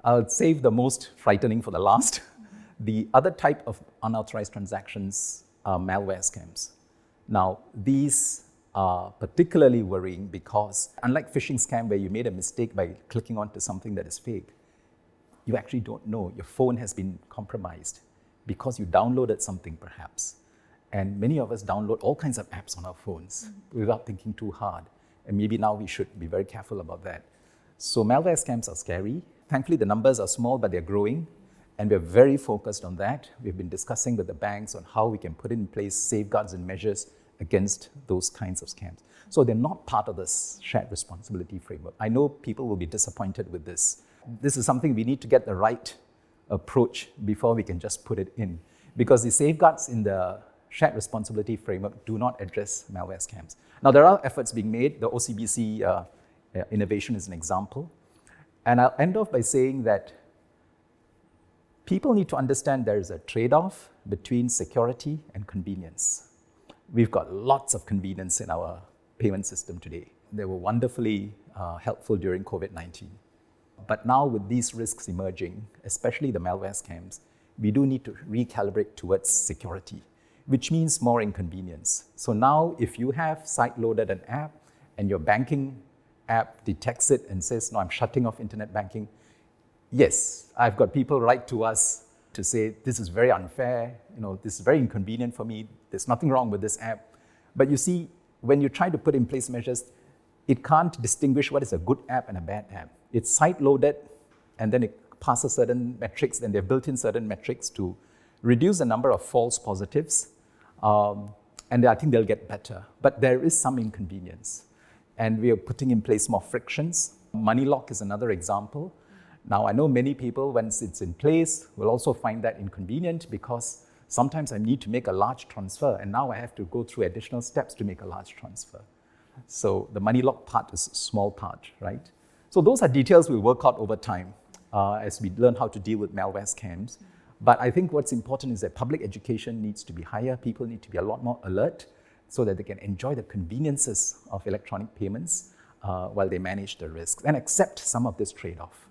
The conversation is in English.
I'll save the most frightening for the last. The other type of unauthorized transactions are malware scams. Now, these are particularly worrying because unlike phishing scam where you made a mistake by clicking onto something that is fake, you actually don't know your phone has been compromised because you downloaded something perhaps. And many of us download all kinds of apps on our phones without thinking too hard. And maybe now we should be very careful about that. So malware scams are scary. Thankfully, the numbers are small, but they're growing. And we're very focused on that. We've been discussing with the banks on how we can put in place safeguards and measures against those kinds of scams. So they're not part of this shared responsibility framework. I know people will be disappointed with this. This is something we need to get the right approach before we can just put it in. Because the safeguards in the shared responsibility framework do not address malware scams. Now, there are efforts being made. The OCBC innovation is an example. And I'll end off by saying that people need to understand there is a trade-off between security and convenience. We've got lots of convenience in our payment system today. They were wonderfully helpful during COVID-19. But now with these risks emerging, especially the malware scams, we do need to recalibrate towards security, which means more inconvenience. So now if you have side-loaded an app and your banking app detects it and says, no, I'm shutting off internet banking, yes, I've got people write to us to say, this is very unfair, this is very inconvenient for me, there's nothing wrong with this app. But you see, when you try to put in place measures, it can't distinguish what is a good app and a bad app. It's side-loaded, and then it passes certain metrics, then they've built in certain metrics to reduce the number of false positives, and I think they'll get better. But there is some inconvenience, and we are putting in place more frictions. Money lock is another example. Now, I know many people, once it's in place, will also find that inconvenient because sometimes I need to make a large transfer, and now I have to go through additional steps to make a large transfer. So the money lock part is a small part, right? So those are details we'll work out over time as we learn how to deal with malware scams. But I think what's important is that public education needs to be higher. People need to be a lot more alert so that they can enjoy the conveniences of electronic payments while they manage the risks and accept some of this trade-off.